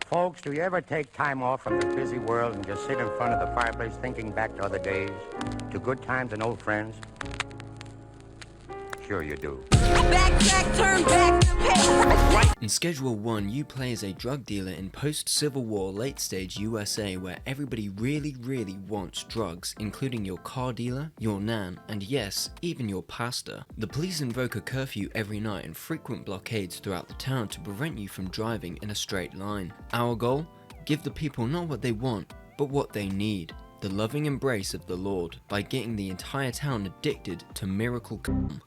Folks, do you ever take time off from the busy world and just sit in front of the fireplace thinking back to other days, to good times and old friends? Sure you do. Backtrack, turn back, In Schedule 1, you play as a drug dealer in post-Civil War late-stage USA where everybody really wants drugs, including your car dealer, your nan, and yes, even your pastor. The police invoke a curfew every night and frequent blockades throughout the town to prevent you from driving in a straight line. Our goal? Give the people not what they want, but what they need. The loving embrace of the Lord by getting the entire town addicted to miracle cum.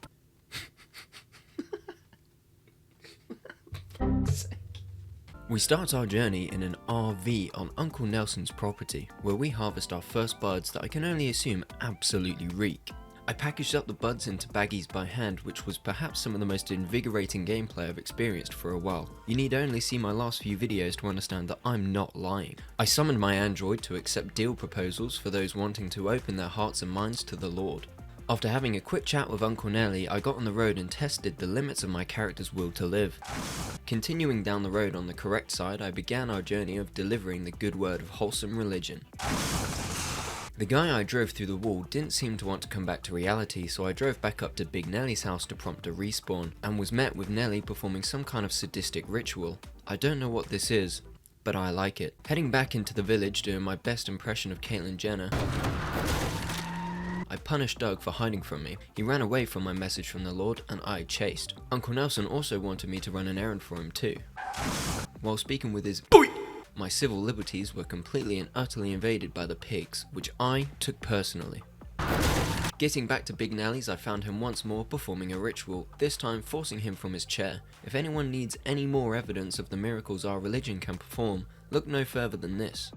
We start our journey in an RV on Uncle Nelson's property, where we harvest our first buds that I can only assume absolutely reek. I packaged up the buds into baggies by hand, which was perhaps some of the most invigorating gameplay I've experienced for a while. You need only see my last few videos to understand that I'm not lying. I summoned my android to accept deal proposals for those wanting to open their hearts and minds to the Lord. After having a quick chat with Uncle Nelly, I got on the road and tested the limits of my character's will to live. Continuing down the road on the correct side, I began our journey of delivering the good word of wholesome religion. The guy I drove through the wall didn't seem to want to come back to reality, so I drove back up to Big Nelly's house to prompt a respawn, and was met with Nelly performing some kind of sadistic ritual. I don't know what this is, but I like it. Heading back into the village doing my best impression of Caitlyn Jenner, I punished Doug for hiding from me. He ran away from my message from the Lord and I chased. Uncle Nelson also wanted me to run an errand for him too. While speaking with his boy, my civil liberties were completely and utterly invaded by the pigs, which I took personally. Getting back to Big Nelly's, I found him once more performing a ritual, this time forcing him from his chair. If anyone needs any more evidence of the miracles our religion can perform, look no further than this.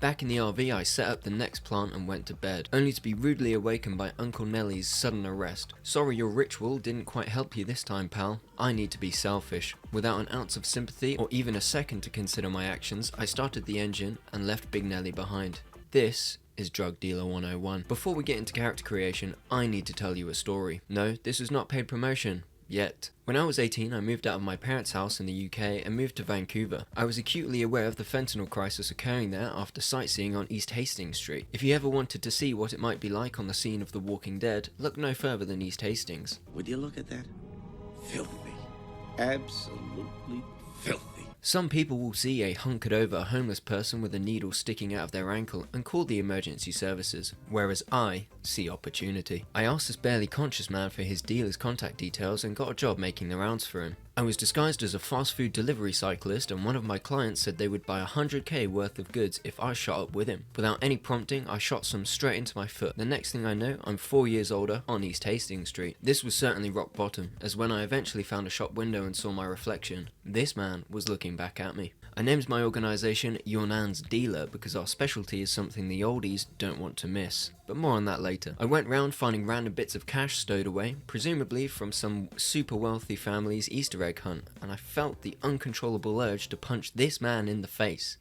Back in the RV, I set up the next plant and went to bed, only to be rudely awakened by Uncle Nelly's sudden arrest. Sorry your ritual didn't quite help you this time, pal. I need to be selfish. Without an ounce of sympathy or even a second to consider my actions, I started the engine and left Big Nelly behind. This is Drug Dealer 101. Before we get into character creation, I need to tell you a story. No, this is not paid promotion. Yet. When I was 18, I moved out of my parents' house in the UK and moved to Vancouver. I was acutely aware of the fentanyl crisis occurring there after sightseeing on East Hastings Street. If you ever wanted to see what it might be like on the scene of The Walking Dead, look no further than East Hastings. Would you look at that? Filthy. Absolutely filthy. Some people will see a hunkered over homeless person with a needle sticking out of their ankle and call the emergency services, whereas I see opportunity. I asked this barely conscious man for his dealer's contact details and got a job making the rounds for him. I was disguised as a fast food delivery cyclist, and one of my clients said they would buy $100k worth of goods if I shot up with him. Without any prompting, I shot some straight into my foot. The next thing I know, I'm 4 years older on East Hastings Street. This was certainly rock bottom, as when I eventually found a shop window and saw my reflection, this man was looking back at me. I named my organisation Your Nan's Dealer because our specialty is something the oldies don't want to miss. But more on that later. I went round finding random bits of cash stowed away, presumably from some super wealthy family's Easter egg hunt, and I felt the uncontrollable urge to punch this man in the face.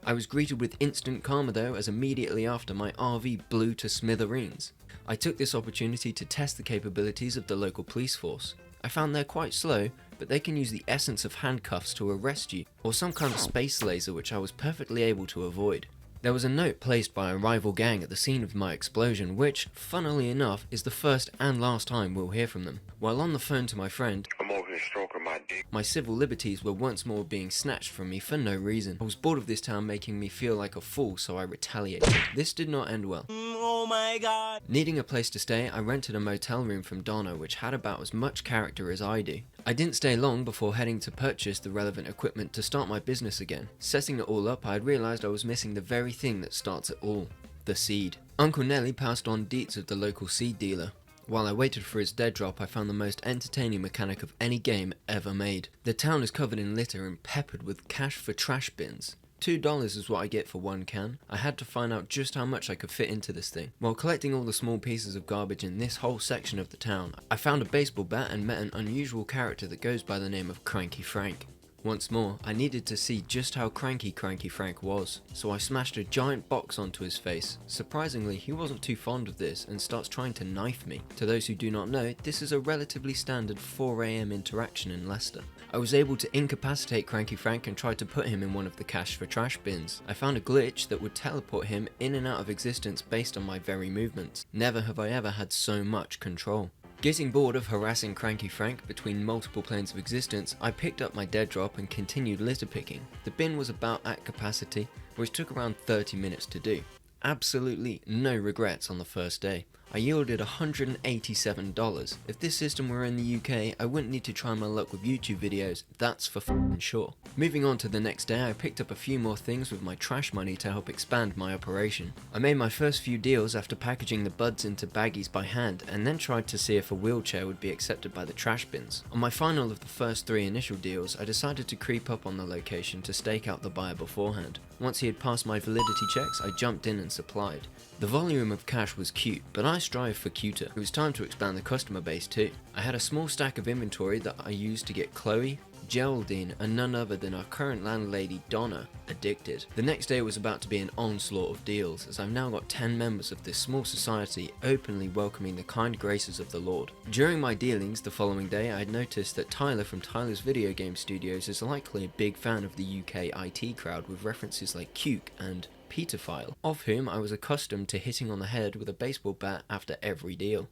I was greeted with instant karma though, as immediately after my RV blew to smithereens. I took this opportunity to test the capabilities of the local police force. I found they're quite slow, but they can use the essence of handcuffs to arrest you, or some kind of space laser which I was perfectly able to avoid. There was a note placed by a rival gang at the scene of my explosion, which, funnily enough, is the first and last time we'll hear from them. While on the phone to my friend, I'm over here stroking my dick. my civil liberties were once more being snatched from me for no reason. I was bored of this town making me feel like a fool, so I retaliated. This did not end well. Oh my god. Needing a place to stay, I rented a motel room from Donna, which had about as much character as I do. I didn't stay long before heading to purchase the relevant equipment to start my business again. Setting it all up, I had realised I was missing the very thing that starts it all. The seed. Uncle Nelly passed on deets of the local seed dealer. While I waited for his dead drop, I found the most entertaining mechanic of any game ever made. The town is covered in litter and peppered with cash for trash bins. $2 is what I get for one can. I had to find out just how much I could fit into this thing. While collecting all the small pieces of garbage in this whole section of the town, I found a baseball bat and met an unusual character that goes by the name of Cranky Frank. Once more, I needed to see just how cranky Cranky Frank was, so I smashed a giant box onto his face. Surprisingly, he wasn't too fond of this and starts trying to knife me. To those who do not know, this is a relatively standard 4 AM interaction in Leicester. I was able to incapacitate Cranky Frank and tried to put him in one of the cash for trash bins. I found a glitch that would teleport him in and out of existence based on my very movements. Never have I ever had so much control. Getting bored of harassing Cranky Frank between multiple planes of existence, I picked up my dead drop and continued litter picking. The bin was about at capacity, which took around 30 minutes to do. Absolutely no regrets on the first day. I yielded $187. If this system were in the UK, I wouldn't need to try my luck with YouTube videos, that's for f***ing sure. Moving on to the next day, I picked up a few more things with my trash money to help expand my operation. I made my first few deals after packaging the buds into baggies by hand, and then tried to see if a wheelchair would be accepted by the trash bins. On my final of the first 3 initial deals, I decided to creep up on the location to stake out the buyer beforehand. Once he had passed my validity checks, I jumped in and supplied. The volume of cash was cute, but I strive for cuter. It was time to expand the customer base too. I had a small stack of inventory that I used to get Chloe, Geraldine, and none other than our current landlady Donna addicted. The next day was about to be an onslaught of deals, as I've now got 10 members of this small society openly welcoming the kind graces of the Lord. During my dealings the following day, I had noticed that Tyler from Tyler's Video Game Studios is likely a big fan of the UK IT crowd with references like Cuke and Pedophile, of whom I was accustomed to hitting on the head with a baseball bat after every deal.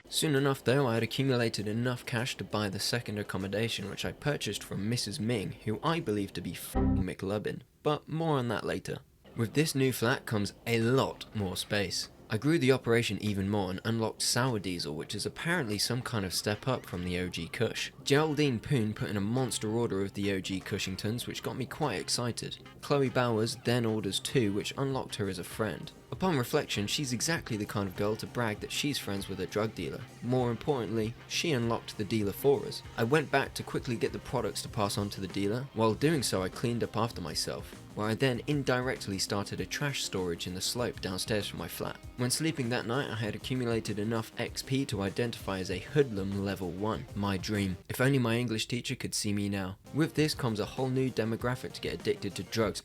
Soon enough though, I had accumulated enough cash to buy the second accommodation, which I purchased from Mrs. Ming, who I believe to be f***ing McLubbin, but more on that later. With this new flat comes a lot more space. I grew the operation even more and unlocked Sour Diesel, which is apparently some kind of step up from the OG Kush. Geraldine Poon put in a monster order of the OG Cushingtons, which got me quite excited. Chloe Bowers then orders 2, which unlocked her as a friend. Upon reflection, she's exactly the kind of girl to brag that she's friends with a drug dealer. More importantly, she unlocked the dealer for us. I went back to quickly get the products to pass on to the dealer. While doing so, I cleaned up after myself, where I then indirectly started a trash storage in the slope downstairs from my flat. When sleeping that night, I had accumulated enough XP to identify as a hoodlum level 1, my dream. If only my English teacher could see me now. With this comes a whole new demographic to get addicted to drugs.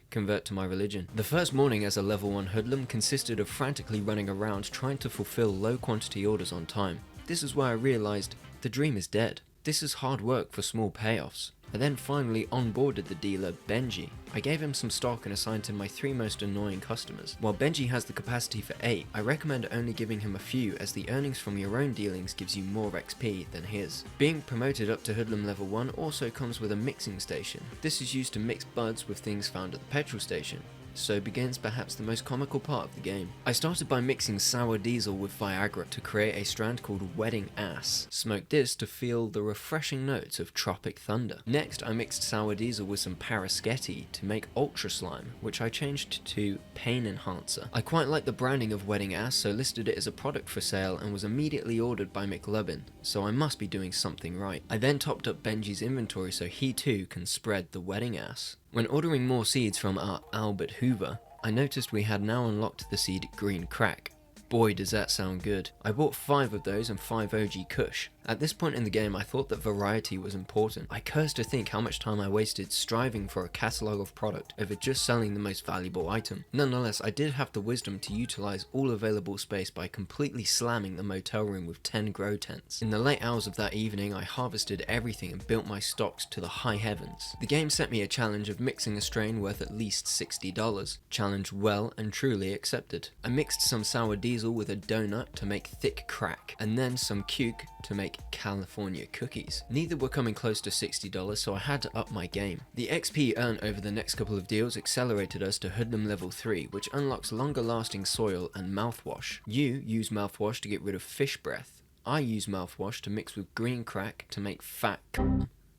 Convert to my religion. The first morning as a level 1 hoodlum consisted of frantically running around trying to fulfill low quantity orders on time. This is where I realized the dream is dead. This is hard work for small payoffs. I then finally onboarded the dealer, Benji. I gave him some stock and assigned him my 3 most annoying customers. While Benji has the capacity for 8, I recommend only giving him a few, as the earnings from your own dealings gives you more XP than his. Being promoted up to Hoodlum level 1 also comes with a mixing station. This is used to mix buds with things found at the petrol station. So begins perhaps the most comical part of the game. I started by mixing Sour Diesel with Viagra to create a strand called Wedding Ass. Smoked this to feel the refreshing notes of Tropic Thunder. Next, I mixed Sour Diesel with some Parasketi to make Ultra Slime, which I changed to Pain Enhancer. I quite like the branding of Wedding Ass, so listed it as a product for sale and was immediately ordered by McLubbin, so I must be doing something right. I then topped up Benji's inventory so he too can spread the Wedding Ass. When ordering more seeds from our Albert Hoover, I noticed we had now unlocked the seed Green Crack. Boy does that sound good. I bought 5 of those and 5 OG Kush. At this point in the game I thought that variety was important. I curse to think how much time I wasted striving for a catalogue of product over just selling the most valuable item. Nonetheless, I did have the wisdom to utilise all available space by completely slamming the motel room with 10 grow tents. In the late hours of that evening I harvested everything and built my stocks to the high heavens. The game set me a challenge of mixing a strain worth at least $60. Challenge well and truly accepted. I mixed some Sour Diesel with a donut to make thick crack, and then some Cuke to make California cookies. Neither were coming close to $60, so I had to up my game. The XP earned over the next couple of deals accelerated us to Hoodlum level 3, which unlocks longer lasting soil and mouthwash. You use mouthwash to get rid of fish breath. I use mouthwash to mix with green crack to make fat c***.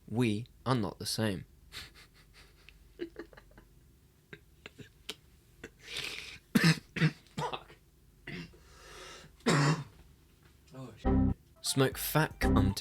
We are not the same. Smoke fat cum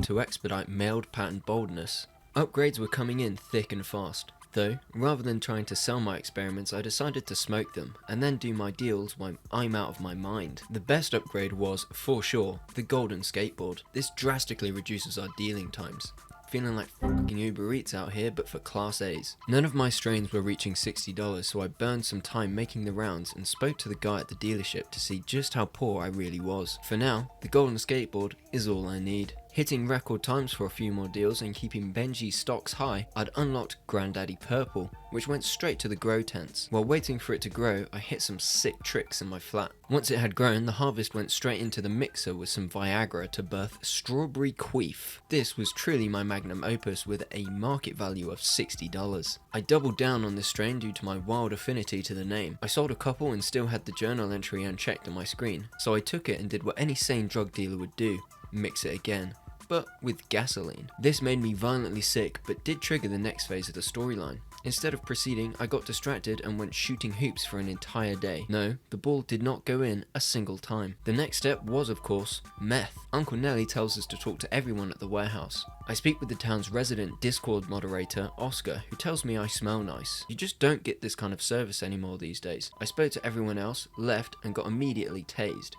to expedite mailed pattern boldness. Upgrades were coming in thick and fast. Though, rather than trying to sell my experiments, I decided to smoke them, and then do my deals when I'm out of my mind. The best upgrade was, for sure, the golden skateboard. This drastically reduces our dealing times. Feeling like fucking Uber Eats out here, but for Class A's. None of my strains were reaching $60, so I burned some time making the rounds and spoke to the guy at the dealership to see just how poor I really was. For now, the golden skateboard is all I need. Hitting record times for a few more deals and keeping Benji's stocks high, I'd unlocked Granddaddy Purple, which went straight to the grow tents. While waiting for it to grow, I hit some sick tricks in my flat. Once it had grown, the harvest went straight into the mixer with some Viagra to birth Strawberry Queef. This was truly my magnum opus with a market value of $60. I doubled down on this strain due to my wild affinity to the name. I sold a couple and still had the journal entry unchecked on my screen, so I took it and did what any sane drug dealer would do: mix it again, but with gasoline. This made me violently sick, but did trigger the next phase of the storyline. Instead of proceeding, I got distracted and went shooting hoops for an entire day. No, the ball did not go in a single time. The next step was, of course, meth. Uncle Nelly tells us to talk to everyone at the warehouse. I speak with the town's resident Discord moderator, Oscar, who tells me I smell nice. You just don't get this kind of service anymore these days. I spoke to everyone else, left, and got immediately tased.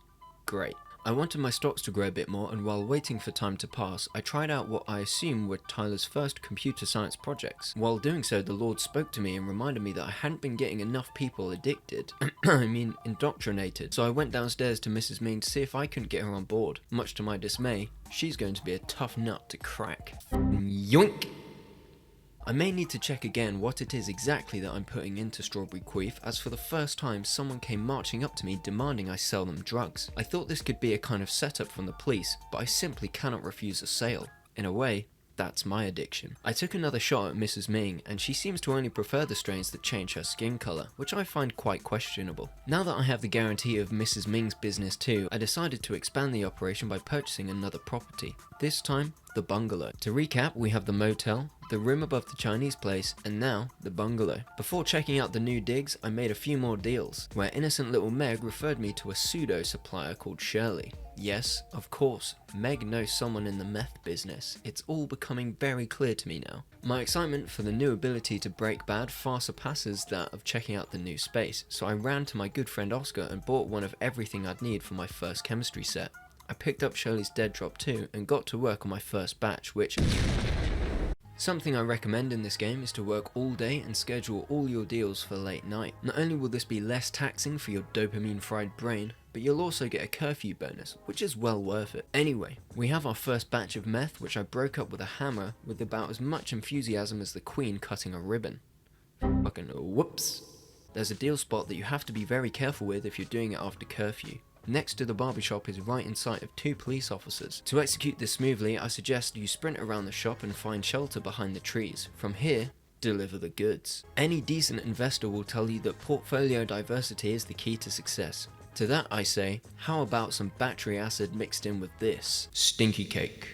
Great. I wanted my stocks to grow a bit more, and while waiting for time to pass, I tried out what I assume were Tyler's first computer science projects. While doing so, the Lord spoke to me and reminded me that I hadn't been getting enough people addicted. Indoctrinated. So I went downstairs to Mrs. Ming to see if I couldn't get her on board. Much to my dismay, she's going to be a tough nut to crack. Yoink! I may need to check again what it is exactly that I'm putting into Strawberry Queef, as for the first time someone came marching up to me demanding I sell them drugs. I thought this could be a kind of setup from the police, but I simply cannot refuse a sale. In a way, that's my addiction. I took another shot at Mrs. Ming, and she seems to only prefer the strains that change her skin colour, which I find quite questionable. Now that I have the guarantee of Mrs. Ming's business too, I decided to expand the operation by purchasing another property. This time, the bungalow. To recap, we have the motel, the room above the Chinese place, and now the bungalow. Before checking out the new digs, I made a few more deals, where innocent little Meg referred me to a pseudo supplier called Shirley. Yes, of course, Meg knows someone in the meth business. It's all becoming very clear to me now. My excitement for the new ability to break bad far surpasses that of checking out the new space, so I ran to my good friend Oscar and bought one of everything I'd need for my first chemistry set. I picked up Shirley's dead drop too and got to work on my first batch, which... Something I recommend in this game is to work all day and schedule all your deals for late night. Not only will this be less taxing for your dopamine fried brain, but you'll also get a curfew bonus, which is well worth it. Anyway, we have our first batch of meth, which I broke up with a hammer with about as much enthusiasm as the Queen cutting a ribbon. Fucking whoops. There's a deal spot that you have to be very careful with if you're doing it after curfew. Next to the barbershop is right in sight of 2 police officers. To execute this smoothly, I suggest you sprint around the shop and find shelter behind the trees. From here, deliver the goods. Any decent investor will tell you that portfolio diversity is the key to success. To that I say, how about some battery acid mixed in with this? Stinky cake.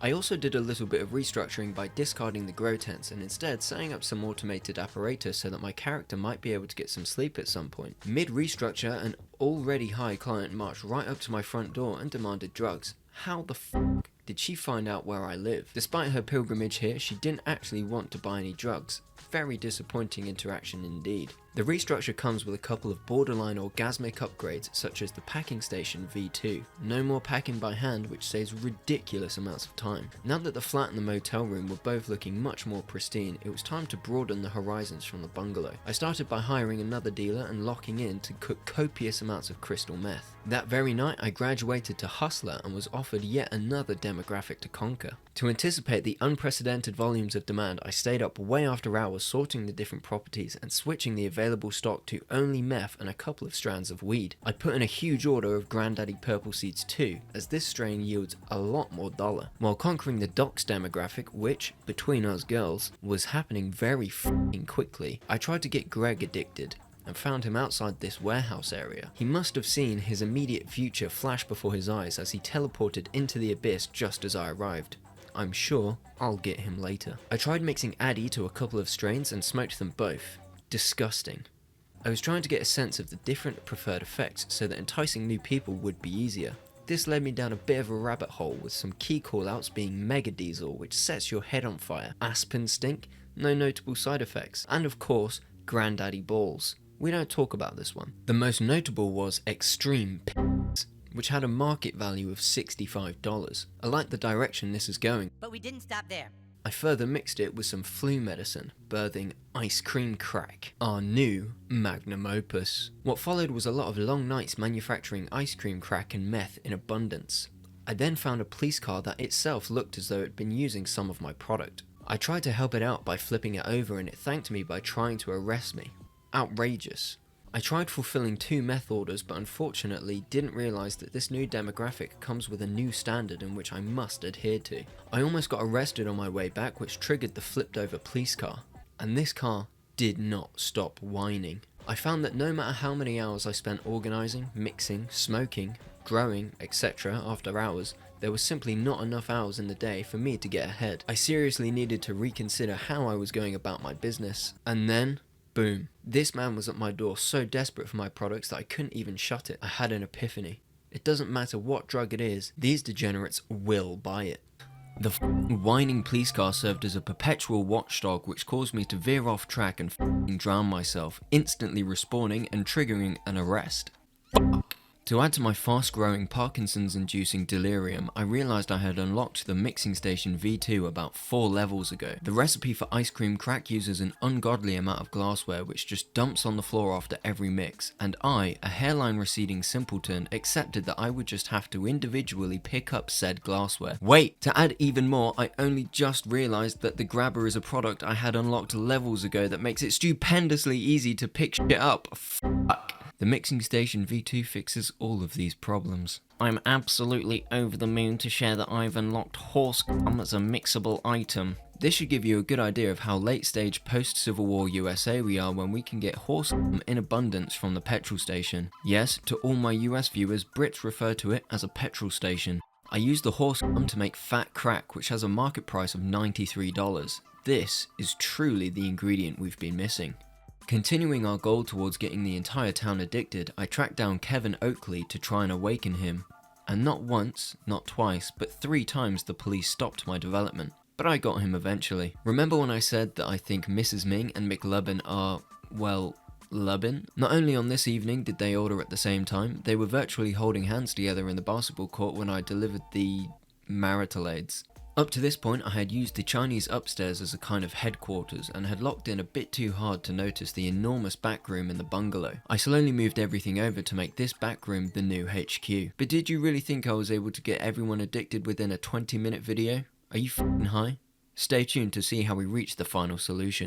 I also did a little bit of restructuring by discarding the grow tents and instead setting up some automated apparatus so that my character might be able to get some sleep at some point. Mid restructure, an already high client marched right up to my front door and demanded drugs. How the fuck did she find out where I live? Despite her pilgrimage here, she didn't actually want to buy any drugs. Very disappointing interaction indeed. The restructure comes with a couple of borderline orgasmic upgrades such as the packing station V2. No more packing by hand, which saves ridiculous amounts of time. Now that the flat and the motel room were both looking much more pristine, it was time to broaden the horizons from the bungalow. I started by hiring another dealer and locking in to cook copious amounts of crystal meth. That very night I graduated to hustler and was offered yet another demographic to conquer. To anticipate the unprecedented volumes of demand, I stayed up way after hours sorting the different properties and switching the available stock to only meth and a couple of strands of weed. I put in a huge order of Granddaddy Purple seeds too, as this strain yields a lot more dollar, while conquering the docs demographic, which, between us girls, was happening very f***ing quickly. I tried to get Greg addicted, and found him outside this warehouse area. He must have seen his immediate future flash before his eyes as he teleported into the abyss just as I arrived. I'm sure I'll get him later. I tried mixing Addy to a couple of strains and smoked them both. Disgusting. I was trying to get a sense of the different preferred effects so that enticing new people would be easier. This led me down a bit of a rabbit hole with some key callouts being Mega Diesel, which sets your head on fire, Aspen Stink, no notable side effects, and of course, Granddaddy Balls. We don't talk about this one. The most notable was Extreme P***s, which had a market value of $65. I like the direction this is going. But we didn't stop there. I further mixed it with some flu medicine, birthing Ice Cream Crack, our new magnum opus. What followed was a lot of long nights manufacturing ice cream crack and meth in abundance. I then found a police car that itself looked as though it had been using some of my product. I tried to help it out by flipping it over and it thanked me by trying to arrest me. Outrageous. I tried fulfilling 2 meth orders but unfortunately didn't realise that this new demographic comes with a new standard in which I must adhere to. I almost got arrested on my way back, which triggered the flipped over police car. And this car did not stop whining. I found that no matter how many hours I spent organising, mixing, smoking, growing, etc. after hours, there was simply not enough hours in the day for me to get ahead. I seriously needed to reconsider how I was going about my business. And then, boom. This man was at my door so desperate for my products that I couldn't even shut it. I had an epiphany. It doesn't matter what drug it is, these degenerates will buy it. The whining police car served as a perpetual watchdog which caused me to veer off track and drown myself, instantly respawning and triggering an arrest. To add to my fast-growing Parkinson's-inducing delirium, I realised I had unlocked the mixing station V2 about 4 levels ago. The recipe for ice cream crack uses an ungodly amount of glassware which just dumps on the floor after every mix, and I, a hairline-receding simpleton, accepted that I would just have to individually pick up said glassware. Wait! To add even more, I only just realised that the grabber is a product I had unlocked levels ago that makes it stupendously easy to pick shit up. Fuck. The mixing station V2 fixes all of these problems. I'm absolutely over the moon to share that I've unlocked horse cum as a mixable item. This should give you a good idea of how late stage post-Civil War USA we are when we can get horse cum in abundance from the petrol station. Yes, to all my US viewers, Brits refer to it as a petrol station. I use the horse cum to make fat crack, which has a market price of $93. This is truly the ingredient we've been missing. Continuing our goal towards getting the entire town addicted, I tracked down Kevin Oakley to try and awaken him. And not once, not twice, but 3 times the police stopped my development. But I got him eventually. Remember when I said that I think Mrs. Ming and McLubbin are, well, lubbin? Not only on this evening did they order at the same time, they were virtually holding hands together in the basketball court when I delivered the marital aids. Up to this point I had used the Chinese upstairs as a kind of headquarters and had locked in a bit too hard to notice the enormous back room in the bungalow. I slowly moved everything over to make this back room the new HQ. But did you really think I was able to get everyone addicted within a 20-minute video? Are you f***ing high? Stay tuned to see how we reach the final solution.